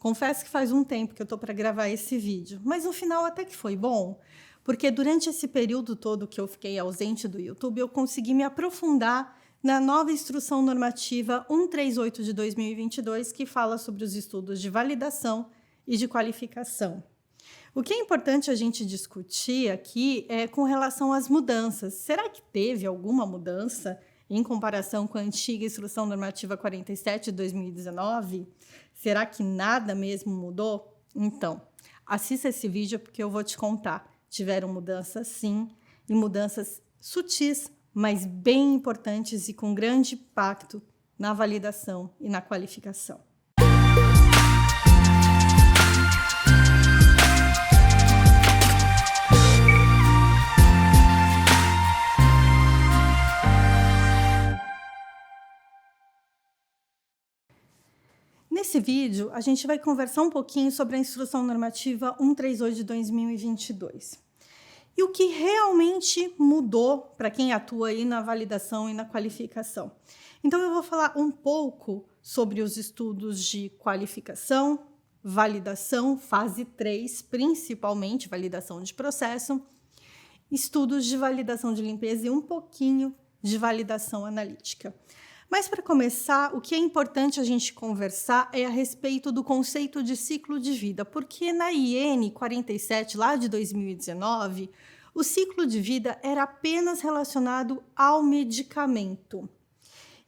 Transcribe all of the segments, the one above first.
Confesso que faz um tempo que eu estou para gravar esse vídeo, mas no final até que foi bom, porque durante esse período todo que eu fiquei ausente do YouTube, eu consegui me aprofundar na nova Instrução Normativa 138 de 2022, que fala sobre os estudos de validação e de qualificação. O que é importante a gente discutir aqui é com relação às mudanças. Será que teve alguma mudança em comparação com a antiga Instrução Normativa 47 de 2019? Será que nada mesmo mudou? Então, assista esse vídeo porque eu vou te contar. Tiveram mudanças sim, e mudanças sutis, mas bem importantes e com grande impacto na validação e na qualificação. Nesse vídeo, a gente vai conversar um pouquinho sobre a Instrução Normativa 138 de 2022. E o que realmente mudou para quem atua aí na validação e na qualificação. Então, eu vou falar um pouco sobre os estudos de qualificação, validação, fase 3, principalmente validação de processo, estudos de validação de limpeza e um pouquinho de validação analítica. Mas, para começar, o que é importante a gente conversar é a respeito do conceito de ciclo de vida, porque na IN 47, lá de 2019, o ciclo de vida era apenas relacionado ao medicamento.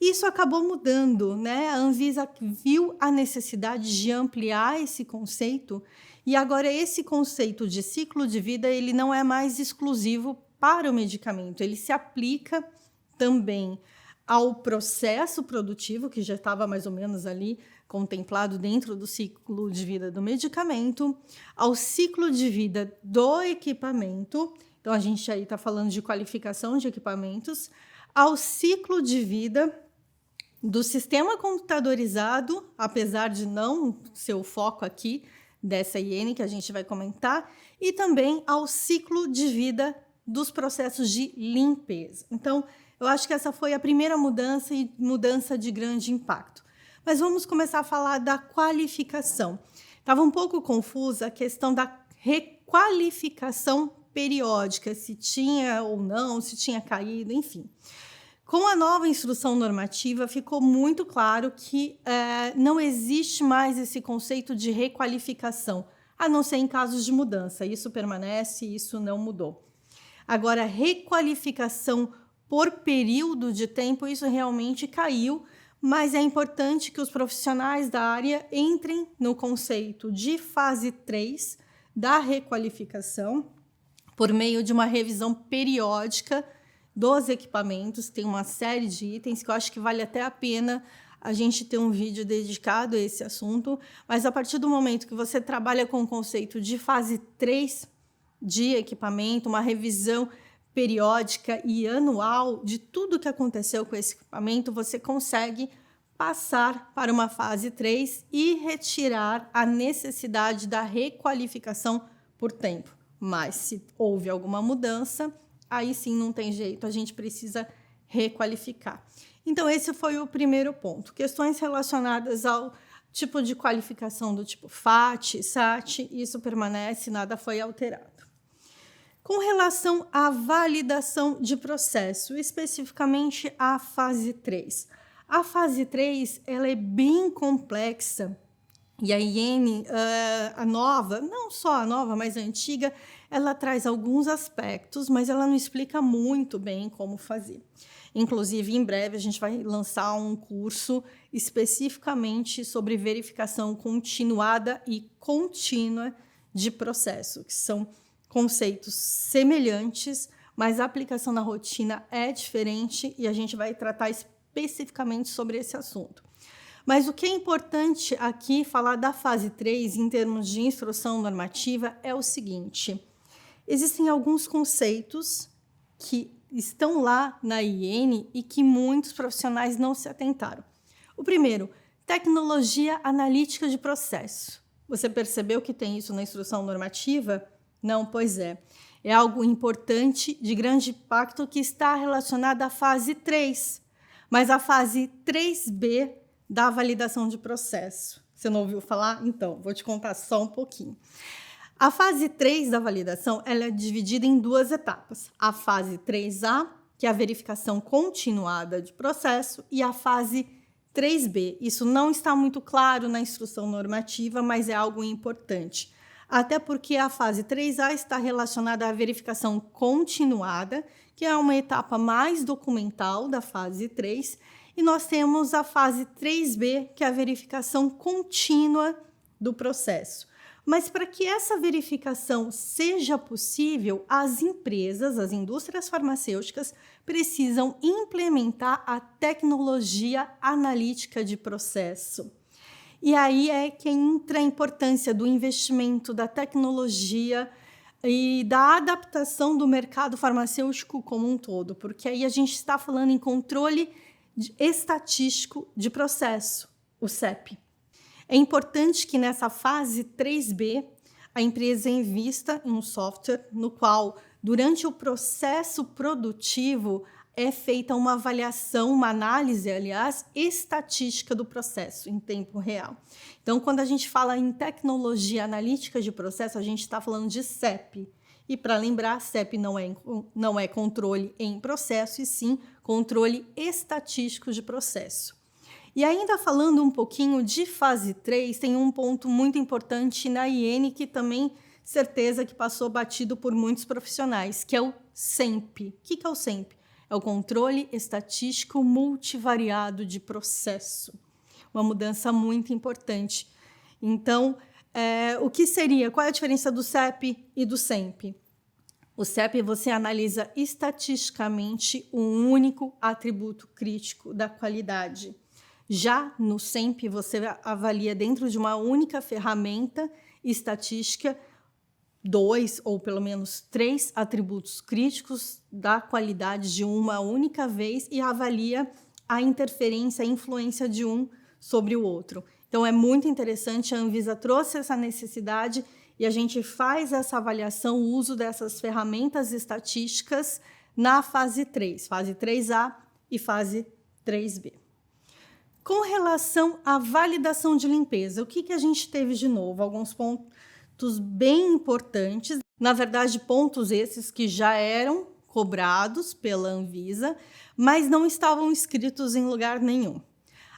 Isso acabou mudando, né? A Anvisa viu a necessidade de ampliar esse conceito e agora esse conceito de ciclo de vida ele não é mais exclusivo para o medicamento, ele se aplica também ao processo produtivo, que já estava mais ou menos ali contemplado dentro do ciclo de vida do medicamento, ao ciclo de vida do equipamento, então a gente aí está falando de qualificação de equipamentos, ao ciclo de vida do sistema computadorizado, apesar de não ser o foco aqui dessa IN que a gente vai comentar, e também ao ciclo de vida dos processos de limpeza. Então, eu acho que essa foi a primeira mudança e mudança de grande impacto. Mas vamos começar a falar da qualificação. Estava um pouco confusa a questão da requalificação periódica, se tinha ou não, se tinha caído, enfim. Com a nova instrução normativa, ficou muito claro que não existe mais esse conceito de requalificação, a não ser em casos de mudança. Isso permanece, isso não mudou. Agora, requalificação por período de tempo, isso realmente caiu, mas é importante que os profissionais da área entrem no conceito de fase 3 da requalificação por meio de uma revisão periódica dos equipamentos. Tem uma série de itens que eu acho que vale até a pena a gente ter um vídeo dedicado a esse assunto, mas a partir do momento que você trabalha com o conceito de fase 3 de equipamento, uma revisão periódica e anual de tudo que aconteceu com esse equipamento, você consegue passar para uma fase 3 e retirar a necessidade da requalificação por tempo. Mas se houve alguma mudança, aí sim não tem jeito, a gente precisa requalificar. Então esse foi o primeiro ponto. Questões relacionadas ao tipo de qualificação do tipo FAT, SAT, isso permanece, nada foi alterado. Com relação à validação de processo, especificamente a fase 3. A fase 3 ela é bem complexa e a IN, a nova, não só a nova, mas a antiga, ela traz alguns aspectos, mas ela não explica muito bem como fazer. Inclusive, em breve, a gente vai lançar um curso especificamente sobre verificação continuada e contínua de processo, que são conceitos semelhantes, mas a aplicação na rotina é diferente e a gente vai tratar especificamente sobre esse assunto. Mas o que é importante aqui falar da fase 3 em termos de instrução normativa é o seguinte: existem alguns conceitos que estão lá na IN e que muitos profissionais não se atentaram. O primeiro, tecnologia analítica de processo. Você percebeu que tem isso na instrução normativa? Não, pois é. É algo importante, de grande impacto, que está relacionado à fase 3, mas a fase 3B da validação de processo. Você não ouviu falar? Então, vou te contar só um pouquinho. A fase 3 da validação, ela é dividida em 2 etapas. A fase 3A, que é a verificação continuada de processo, e a fase 3B. Isso não está muito claro na instrução normativa, mas é algo importante. Até porque a fase 3A está relacionada à verificação continuada, que é uma etapa mais documental da fase 3, e nós temos a fase 3B, que é a verificação contínua do processo. Mas para que essa verificação seja possível, as empresas, as indústrias farmacêuticas, precisam implementar a tecnologia analítica de processo. E aí é que entra a importância do investimento, da tecnologia e da adaptação do mercado farmacêutico como um todo, porque aí a gente está falando em controle estatístico de processo, o CEP. É importante que nessa fase 3B, a empresa invista em um software no qual, durante o processo produtivo, é feita uma avaliação, uma análise, aliás, estatística do processo em tempo real. Então, quando a gente fala em tecnologia analítica de processo, a gente está falando de CEP. E para lembrar, CEP não é controle em processo, e sim controle estatístico de processo. E ainda falando um pouquinho de fase 3, tem um ponto muito importante na IN que também, certeza que passou batido por muitos profissionais, que é o SEMP. O que é o SEMP? É o controle estatístico multivariado de processo. Uma mudança muito importante. Então, o que seria? Qual é a diferença do CEP e do SEMP? O CEP você analisa estatisticamente um único atributo crítico da qualidade. Já no SEMP, você avalia dentro de uma única ferramenta estatística 2 ou pelo menos 3 atributos críticos da qualidade de uma única vez e avalia a interferência, a influência de um sobre o outro. Então, é muito interessante, a Anvisa trouxe essa necessidade e a gente faz essa avaliação, o uso dessas ferramentas estatísticas na fase 3, fase 3A e fase 3B. Com relação à validação de limpeza, o que a gente teve de novo? Alguns pontos bem importantes, na verdade, pontos esses que já eram cobrados pela Anvisa, mas não estavam escritos em lugar nenhum.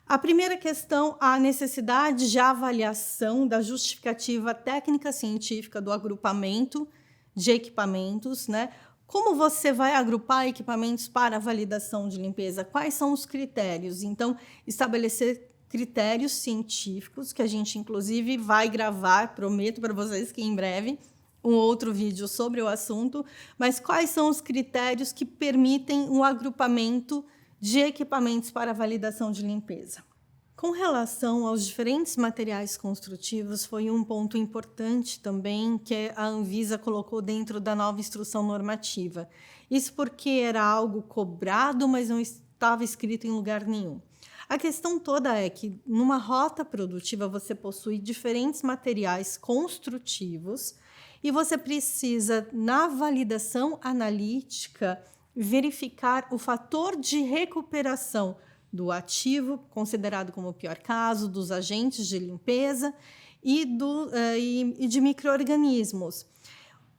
A primeira questão, a necessidade de avaliação da justificativa técnica científica do agrupamento de equipamentos, né? Como você vai agrupar equipamentos para validação de limpeza? Quais são os critérios? Então, estabelecer critérios científicos, que a gente, inclusive, vai gravar, prometo para vocês que em breve, um outro vídeo sobre o assunto, mas quais são os critérios que permitem o agrupamento de equipamentos para validação de limpeza? Com relação aos diferentes materiais construtivos, foi um ponto importante também que a Anvisa colocou dentro da nova instrução normativa. Isso porque era algo cobrado, mas não estava escrito em lugar nenhum. A questão toda é que, numa rota produtiva, você possui diferentes materiais construtivos e você precisa, na validação analítica, verificar o fator de recuperação do ativo, considerado como o pior caso, dos agentes de limpeza e de micro-organismos.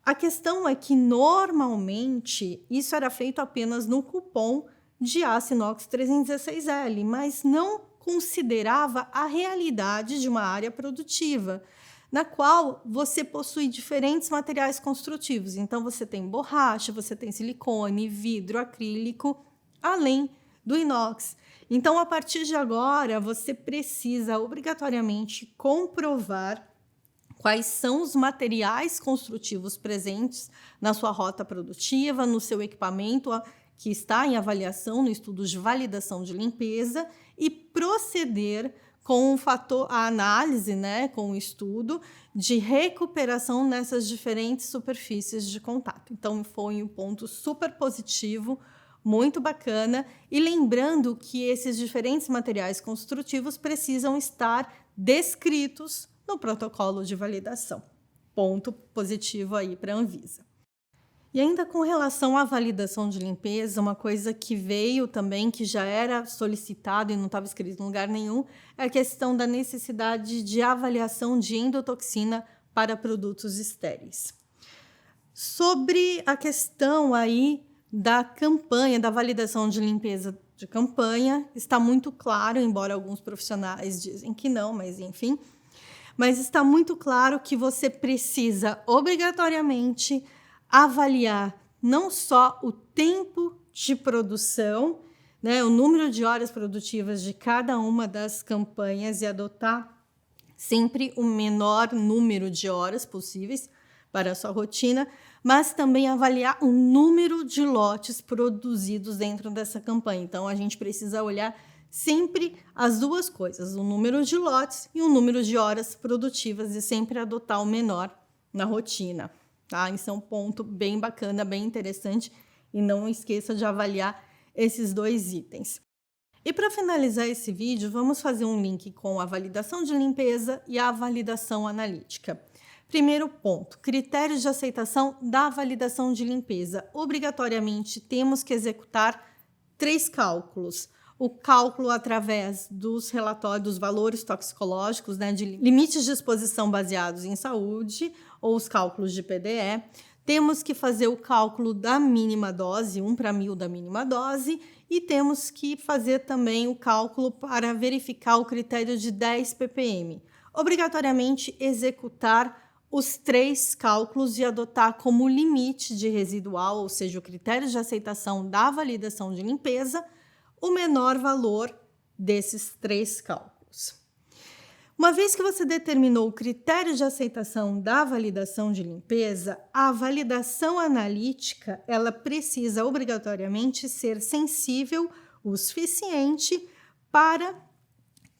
A questão é que, normalmente, isso era feito apenas no cupom de aço inox 316L, mas não considerava a realidade de uma área produtiva, na qual você possui diferentes materiais construtivos. Então, você tem borracha, você tem silicone, vidro, acrílico, além do inox. Então, a partir de agora, você precisa obrigatoriamente comprovar quais são os materiais construtivos presentes na sua rota produtiva, no seu equipamento que está em avaliação no estudo de validação de limpeza e proceder com a análise, né, com o estudo de recuperação nessas diferentes superfícies de contato. Então, foi um ponto super positivo, muito bacana, e lembrando que esses diferentes materiais construtivos precisam estar descritos no protocolo de validação. Ponto positivo aí para a Anvisa. E ainda com relação à validação de limpeza, uma coisa que veio também, que já era solicitado e não estava escrito em lugar nenhum, é a questão da necessidade de avaliação de endotoxina para produtos estéreis. Sobre a questão aí da campanha, da validação de limpeza de campanha, está muito claro, embora alguns profissionais dizem que não, mas enfim, mas está muito claro que você precisa obrigatoriamente avaliar não só o tempo de produção, né, o número de horas produtivas de cada uma das campanhas e adotar sempre o menor número de horas possíveis para a sua rotina, mas também avaliar o número de lotes produzidos dentro dessa campanha. Então, a gente precisa olhar sempre as duas coisas, o número de lotes e o número de horas produtivas, e sempre adotar o menor na rotina. Tá? Isso é um ponto bem bacana, bem interessante, e não esqueça de avaliar esses dois itens. E para finalizar esse vídeo, vamos fazer um link com a validação de limpeza e a validação analítica. Primeiro ponto, critérios de aceitação da validação de limpeza. Obrigatoriamente temos que executar 3 cálculos. O cálculo através dos relatórios dos valores toxicológicos, né, de limites de exposição baseados em saúde, ou os cálculos de PDE. Temos que fazer o cálculo da mínima dose, 1/1000 da mínima dose, e temos que fazer também o cálculo para verificar o critério de 10 ppm. Obrigatoriamente executar os 3 cálculos e adotar como limite de residual, ou seja, o critério de aceitação da validação de limpeza, o menor valor desses 3 cálculos. Uma vez que você determinou o critério de aceitação da validação de limpeza, a validação analítica, ela precisa obrigatoriamente ser sensível o suficiente para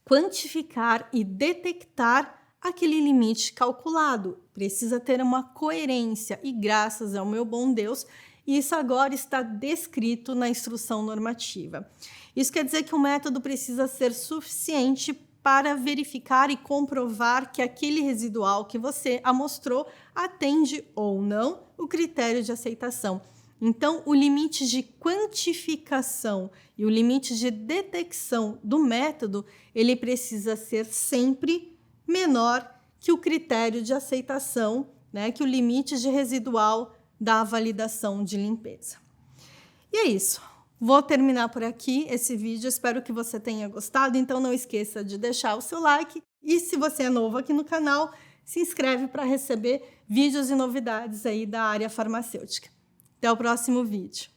quantificar e detectar aquele limite calculado. Precisa ter uma coerência e, graças ao meu bom Deus, isso agora está descrito na instrução normativa. Isso quer dizer que o método precisa ser suficiente para verificar e comprovar que aquele residual que você amostrou atende ou não o critério de aceitação. Então, o limite de quantificação e o limite de detecção do método, ele precisa ser sempre menor que o critério de aceitação, né, que o limite de residual da validação de limpeza. E é isso. Vou terminar por aqui esse vídeo, espero que você tenha gostado, então não esqueça de deixar o seu like e, se você é novo aqui no canal, se inscreve para receber vídeos e novidades aí da área farmacêutica. Até o próximo vídeo.